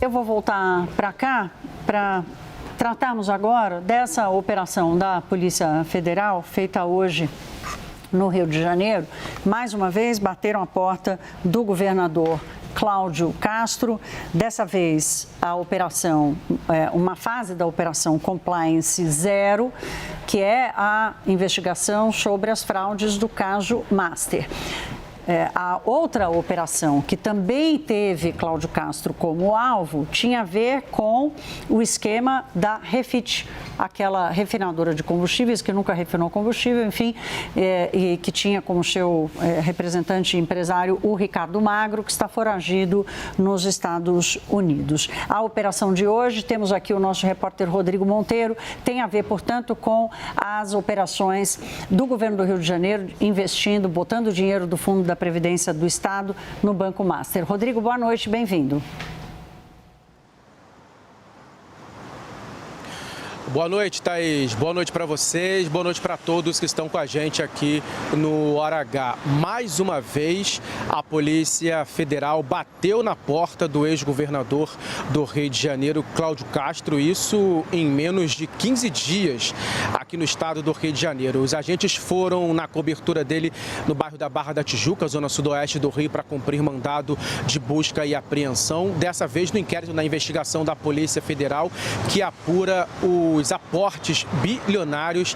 Eu vou voltar para cá para tratarmos agora dessa operação da Polícia Federal feita hoje no Rio de Janeiro. Mais uma vez, bateram a porta do governador Cláudio Castro. Dessa vez, a operação, uma fase da operação Compliance Zero, que é a investigação sobre as fraudes do caso Master. A outra operação, que também teve Cláudio Castro como alvo, tinha a ver com o esquema da Refit, aquela refinadora de combustíveis que nunca refinou combustível, enfim, e que tinha como seu representante empresário o Ricardo Magro, que está foragido nos Estados Unidos. A operação de hoje, temos aqui o nosso repórter Rodrigo Monteiro, tem a ver, portanto, com as operações do governo do Rio de Janeiro, investindo, botando dinheiro do Fundo da Previdência do Estado no Banco Master. Rodrigo, boa noite, bem-vindo. Boa noite, Thaís. Boa noite para vocês, boa noite para todos que estão com a gente aqui no Hora H. Mais uma vez, a Polícia Federal bateu na porta do ex-governador do Rio de Janeiro, Cláudio Castro, isso em menos de 15 dias aqui no estado do Rio de Janeiro. Os agentes foram na cobertura dele no bairro da Barra da Tijuca, zona sudoeste do Rio, para cumprir mandado de busca e apreensão. Dessa vez no inquérito, na investigação da Polícia Federal, que apura os aportes bilionários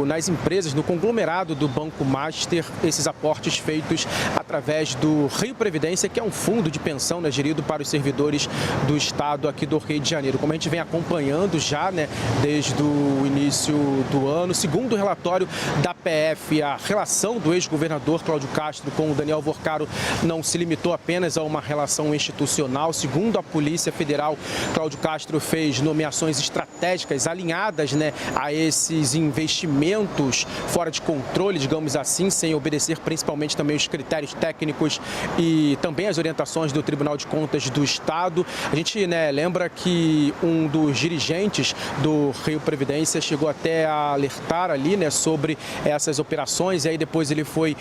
nas empresas, no conglomerado do Banco Master, esses aportes feitos através do Rio Previdência, que é um fundo de pensão, né, gerido para os servidores do estado aqui do Rio de Janeiro. Como a gente vem acompanhando já, né, desde o início do ano, segundo o relatório da PF, a relação do ex-governador Cláudio Castro com o Daniel Worcaro não se limitou apenas a uma relação institucional. Segundo a Polícia Federal, Cláudio Castro fez nomeações estratégicas alinhadas, né, a esses investimentos fora de controle, digamos assim, sem obedecer principalmente também os critérios técnicos e também as orientações do Tribunal de Contas do Estado. A gente, né, lembra que um dos dirigentes do Rio Previdência chegou até a alertar ali, né, sobre essas operações, e aí depois ele foi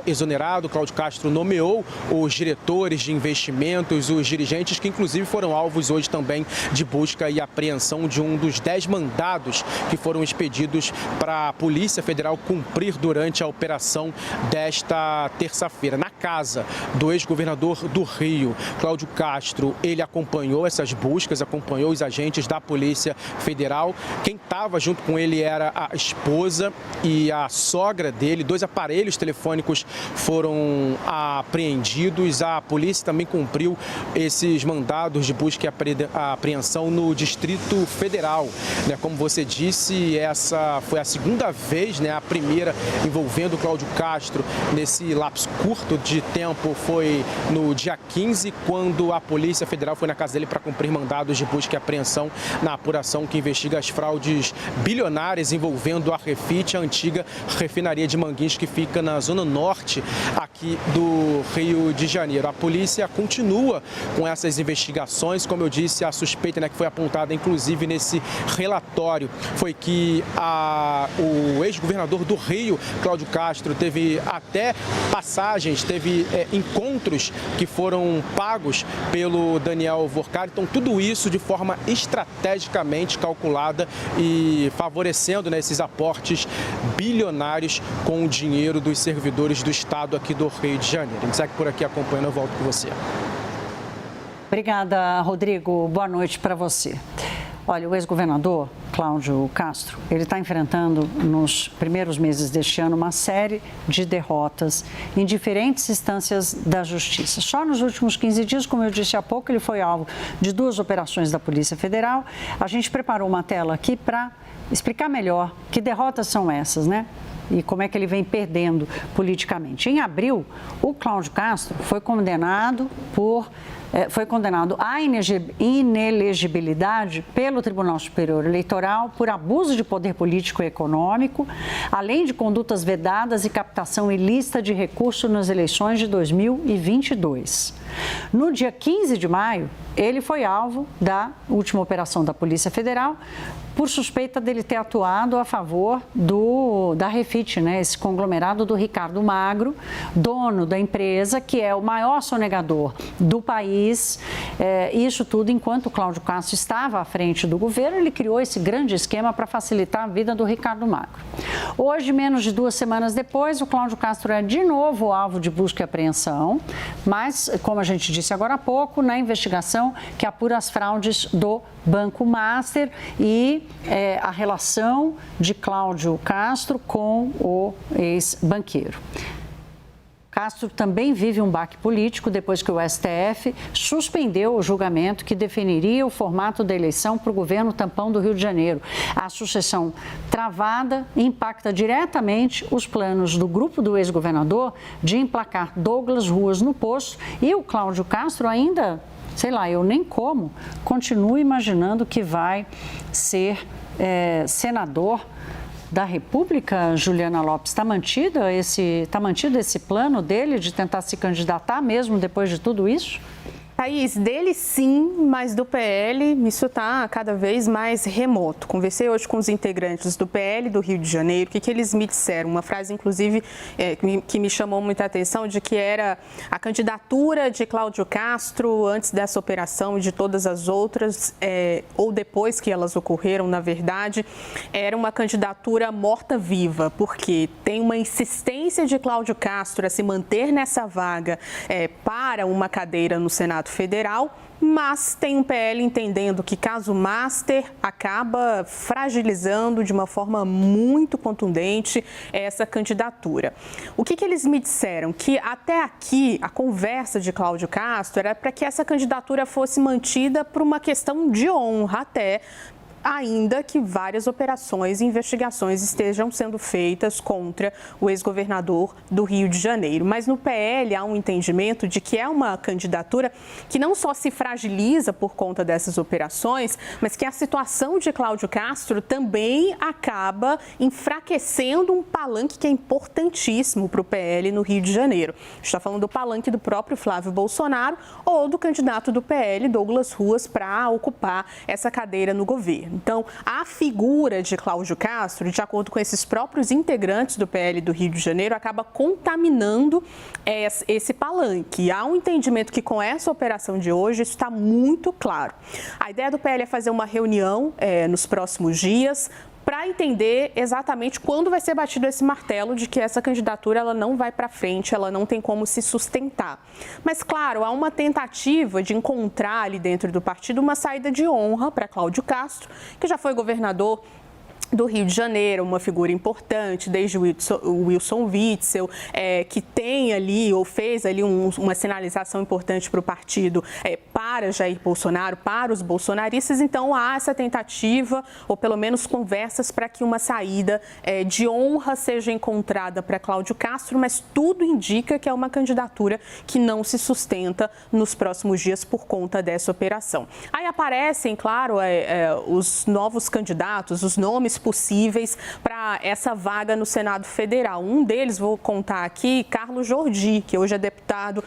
exonerado. Cláudio Castro nomeou os diretores de investimentos, os dirigentes, que inclusive foram alvos hoje também de busca e apreensão de um dos 10 mandados que foram expedidos para a Polícia Federal cumprir durante a operação desta terça-feira. Na casa do ex-governador do Rio, Cláudio Castro, ele acompanhou essas buscas, acompanhou os agentes da Polícia Federal. Quem estava junto com ele era a esposa e a sogra dele. 2 aparelhos telefônicos foram apreendidos. A polícia também cumpriu esses mandados de busca e apreensão no Distrito Federal. Como você disse, essa foi a segunda vez, né, a primeira envolvendo o Cláudio Castro nesse lapso curto de tempo foi no dia 15, quando a Polícia Federal foi na casa dele para cumprir mandados de busca e apreensão na apuração que investiga as fraudes bilionárias envolvendo a Refit, a antiga refinaria de Manguins, que fica na zona norte aqui do Rio de Janeiro. A polícia continua com essas investigações. Como eu disse, a suspeita, né, que foi apontada inclusive nesse relatório foi que o ex-governador do Rio, Cláudio Castro, teve até passagens, teve encontros que foram pagos pelo Daniel Worcaro. Então, tudo isso de forma estrategicamente calculada e favorecendo, né, esses aportes bilionários com o dinheiro dos servidores do Estado aqui do Rio de Janeiro. A gente segue por aqui acompanhando, eu volto com você. Obrigada, Rodrigo. Boa noite para você. Olha, o ex-governador Cláudio Castro, ele está enfrentando nos primeiros meses deste ano uma série de derrotas em diferentes instâncias da justiça. Só nos últimos 15 dias, como eu disse há pouco, ele foi alvo de 2 operações da Polícia Federal. A gente preparou uma tela aqui para explicar melhor que derrotas são essas, né? E como é que ele vem perdendo politicamente. Em abril, o Cláudio Castro foi condenado à inelegibilidade pelo Tribunal Superior Eleitoral por abuso de poder político e econômico, além de condutas vedadas e captação ilícita de recursos nas eleições de 2022. No dia 15 de maio, ele foi alvo da última operação da Polícia Federal por suspeita dele ter atuado a favor da Refit Suite, né, esse conglomerado do Ricardo Magro, dono da empresa, que é o maior sonegador do país. Isso tudo enquanto o Cláudio Castro estava à frente do governo, ele criou esse grande esquema para facilitar a vida do Ricardo Magro. Hoje, menos de 2 semanas depois, o Cláudio Castro é de novo alvo de busca e apreensão, mas, como a gente disse agora há pouco, na investigação que apura as fraudes do Banco Master e a relação de Cláudio Castro com o ex-banqueiro. Castro também vive um baque político depois que o STF suspendeu o julgamento que definiria o formato da eleição para o governo tampão do Rio de Janeiro. A sucessão travada impacta diretamente os planos do grupo do ex-governador de emplacar Douglas Ruas no posto, e o Cláudio Castro ainda, sei lá, eu nem como, continuo imaginando que vai ser senador da República. Juliana Lopes, está mantido esse plano dele de tentar se candidatar mesmo depois de tudo isso? Thaís, dele sim, mas do PL isso está cada vez mais remoto. Conversei hoje com os integrantes do PL do Rio de Janeiro, o que eles me disseram? Uma frase, inclusive, que me chamou muita atenção, de que era a candidatura de Cláudio Castro antes dessa operação e de todas as outras, ou depois que elas ocorreram, na verdade, era uma candidatura morta-viva, porque tem uma insistência de Cláudio Castro a se manter nessa vaga para uma cadeira no Senado Federal, mas tem um PL entendendo que caso Master acaba fragilizando de uma forma muito contundente essa candidatura. O que eles me disseram? Que até aqui a conversa de Cláudio Castro era para que essa candidatura fosse mantida por uma questão de honra até, ainda que várias operações e investigações estejam sendo feitas contra o ex-governador do Rio de Janeiro. Mas no PL há um entendimento de que é uma candidatura que não só se fragiliza por conta dessas operações, mas que a situação de Cláudio Castro também acaba enfraquecendo um palanque que é importantíssimo para o PL no Rio de Janeiro. A gente está falando do palanque do próprio Flávio Bolsonaro ou do candidato do PL, Douglas Ruas, para ocupar essa cadeira no governo. Então, a figura de Cláudio Castro, de acordo com esses próprios integrantes do PL do Rio de Janeiro, acaba contaminando esse palanque. Há um entendimento que com essa operação de hoje isso está muito claro. A ideia do PL é fazer uma reunião nos próximos dias para entender exatamente quando vai ser batido esse martelo de que essa candidatura ela não vai para frente, ela não tem como se sustentar. Mas, claro, há uma tentativa de encontrar ali dentro do partido uma saída de honra para Cláudio Castro, que já foi governador do Rio de Janeiro, uma figura importante, desde o Wilson Witzel, que tem ali, ou fez ali uma sinalização importante para o partido, para Jair Bolsonaro, para os bolsonaristas. Então, há essa tentativa, ou pelo menos conversas, para que uma saída de honra seja encontrada para Cláudio Castro, mas tudo indica que é uma candidatura que não se sustenta nos próximos dias por conta dessa operação. Aí aparecem, claro, os novos candidatos, os nomes possíveis para essa vaga no Senado Federal. Um deles, vou contar aqui, Carlos Jordi, que hoje é deputado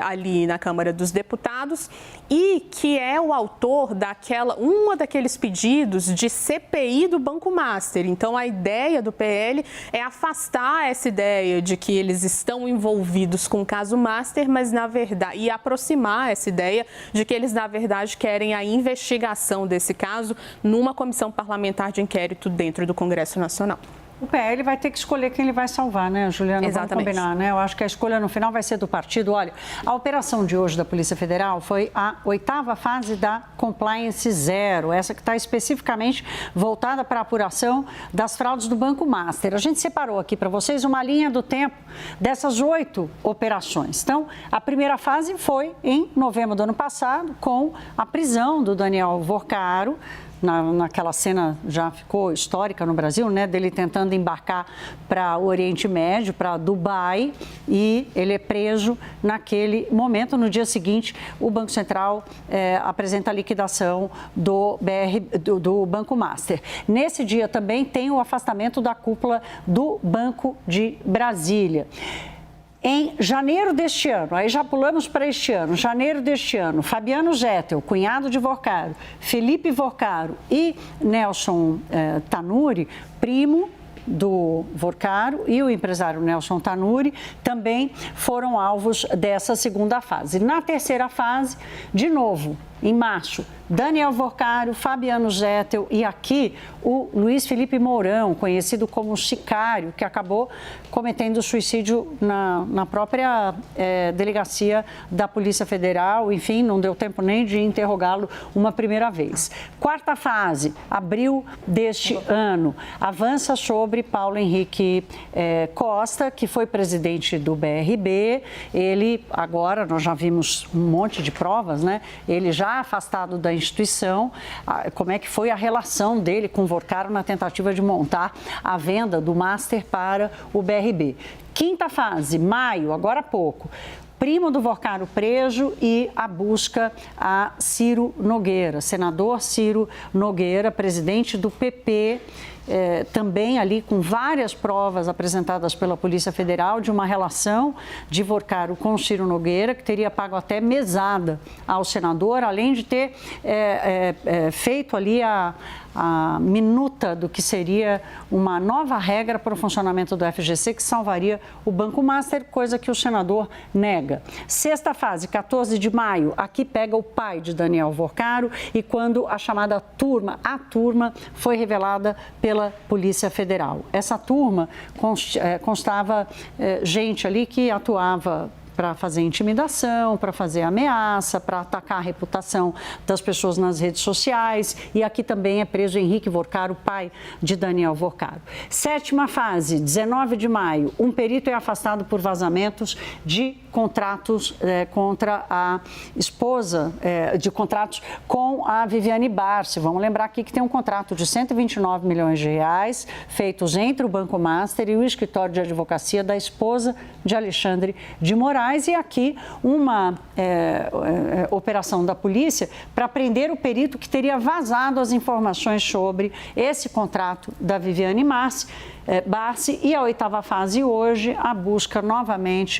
ali na Câmara dos Deputados e que é o autor daqueles pedidos de CPI do Banco Master. Então, a ideia do PL é afastar essa ideia de que eles estão envolvidos com o caso Master, mas na verdade, e aproximar essa ideia de que eles, na verdade, querem a investigação desse caso numa comissão parlamentar de inquérito dentro do Congresso Nacional. O PL vai ter que escolher quem ele vai salvar, né, Juliana? Exatamente. Vamos combinar, né? Eu acho que a escolha no final vai ser do partido. Olha, a operação de hoje da Polícia Federal foi a 8ª fase da Compliance Zero, essa que está especificamente voltada para a apuração das fraudes do Banco Master. A gente separou aqui para vocês uma linha do tempo dessas 8 operações. Então, a primeira fase foi em novembro do ano passado, com a prisão do Daniel Vorcaro. Naquela cena já ficou histórica no Brasil, né, dele tentando embarcar para o Oriente Médio, para Dubai, e ele é preso naquele momento. No dia seguinte, o Banco Central apresenta a liquidação do Banco Master. Nesse dia também tem o afastamento da cúpula do Banco de Brasília. Em janeiro deste ano, aí já pulamos para este ano, janeiro deste ano, Fabiano Gettel, cunhado de Vorcaro, Felipe Vorcaro e Nelson Tanuri, primo do Vorcaro e o empresário Nelson Tanuri também foram alvos dessa segunda fase. Na terceira fase, de novo, em março, Daniel Vorcaro, Fabiano Zettel e aqui o Luiz Felipe Mourão, conhecido como Sicário, que acabou cometendo suicídio na própria delegacia da Polícia Federal. Enfim, não deu tempo nem de interrogá-lo uma primeira vez. Quarta fase, abril deste ano, avança sobre Paulo Henrique Costa, que foi presidente do BRB. Ele, agora, nós já vimos um monte de provas, né? Ele já afastado da instituição, como é que foi a relação dele com o Vorcaro na tentativa de montar a venda do Master para o BRB. Quinta fase, maio, agora há pouco. Primo do Vorcaro preso e a busca a Ciro Nogueira, senador Ciro Nogueira, presidente do PP, também ali com várias provas apresentadas pela Polícia Federal de uma relação de Vorcaro com Ciro Nogueira, que teria pago até mesada ao senador, além de ter feito ali a minuta do que seria uma nova regra para o funcionamento do FGC que salvaria o Banco Master, coisa que o senador nega. Sexta fase, 14 de maio, aqui pega o pai de Daniel Vorcaro e quando a chamada turma, a turma, foi revelada pela Polícia Federal. Essa turma constava gente ali que atuava para fazer intimidação, para fazer ameaça, para atacar a reputação das pessoas nas redes sociais. E aqui também é preso Henrique Vorcaro, pai de Daniel Vorcaro. Sétima fase, 19 de maio, um perito é afastado por vazamentos de contratos contra a esposa, de contratos com a Viviane Barsi. Vamos lembrar aqui que tem um contrato de 129 milhões de reais feitos entre o Banco Master e o escritório de advocacia da esposa de Alexandre de Moraes. E aqui uma operação da polícia para prender o perito que teria vazado as informações sobre esse contrato da Viviane Barsi. E a oitava fase hoje, a busca novamente